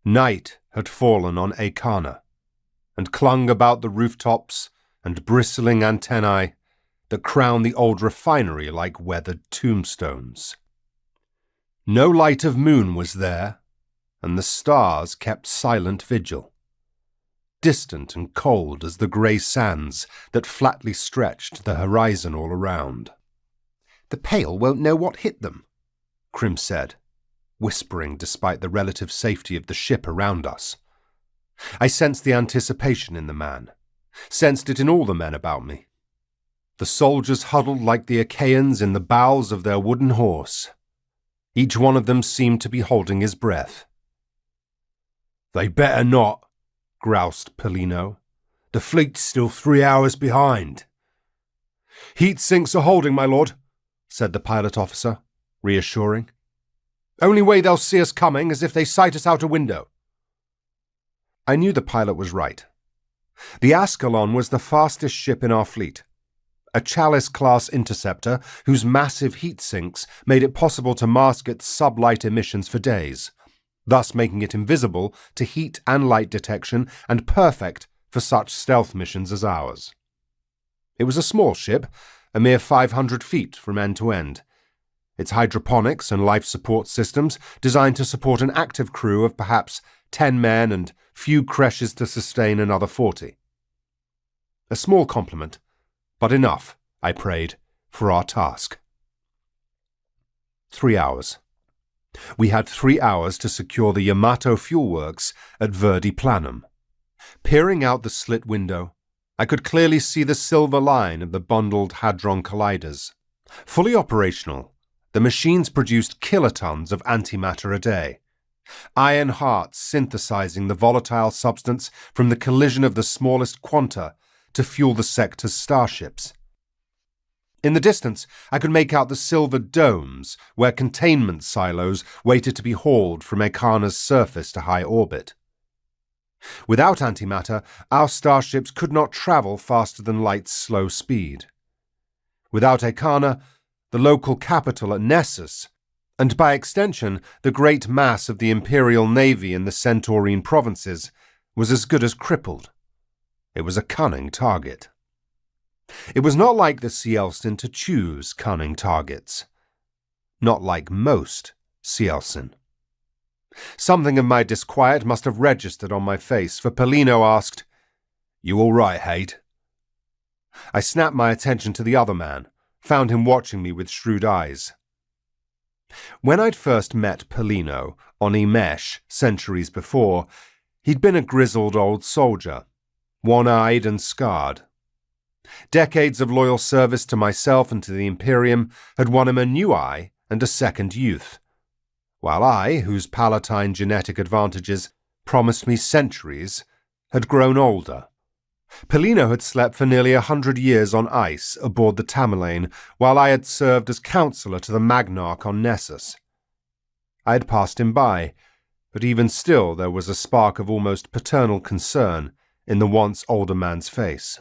Night had fallen on Acana, and clung about the rooftops and bristling antennae that crown the old refinery like weathered tombstones. No light of moon was there, and the stars kept silent vigil, distant and cold as the grey sands that flatly stretched the horizon all around. "The Pale won't know what hit them," Krim said, whispering despite the relative safety of the ship around us. I sensed the anticipation in the man, sensed it in all the men about me. The soldiers huddled like the Achaeans in the bowels of their wooden horse. Each one of them seemed to be holding his breath. "They better not," groused Polino. "The fleet's still 3 hours behind." "Heat sinks are holding, my lord," said the pilot officer, reassuring. "Only way they'll see us coming is if they sight us out a window." I knew the pilot was right. The Ascalon was the fastest ship in our fleet, a Chalice-class interceptor whose massive heat sinks made it possible to mask its sublight emissions for days, thus making it invisible to heat and light detection and perfect for such stealth missions as ours. It was a small ship, a mere 500 feet from end to end, its hydroponics and life support systems designed to support an active crew of perhaps 10 men and few creches to sustain another 40. A small compliment, but enough, I prayed, for our task. 3 hours. We had 3 hours to secure the Yamato fuel works at Verdi Planum. Peering out the slit window, I could clearly see the silver line of the bundled hadron colliders. Fully operational, the machines produced kilotons of antimatter a day, iron hearts synthesizing the volatile substance from the collision of the smallest quanta to fuel the sector's starships. In the distance, I could make out the silver domes where containment silos waited to be hauled from Acana's surface to high orbit. Without antimatter, our starships could not travel faster than light's slow speed. Without Acana, the local capital at Nessus, and by extension the great mass of the Imperial Navy in the Centaurine provinces, was as good as crippled. It was a cunning target. It was not like the Cielcin to choose cunning targets. Not like most Cielcin. Something of my disquiet must have registered on my face, for Polino asked, "You all right, Hade?" I snapped my attention to the other man, found him watching me with shrewd eyes. When I'd first met Polino on Imesh centuries before, he'd been a grizzled old soldier, one-eyed and scarred. Decades of loyal service to myself and to the Imperium had won him a new eye and a second youth, while I, whose palatine genetic advantages promised me centuries, had grown older. Polino had slept for nearly 100 years on ice aboard the Tamerlane, while I had served as counselor to the Magnarch on Nessus. I had passed him by, but even still there was a spark of almost paternal concern in the once older man's face.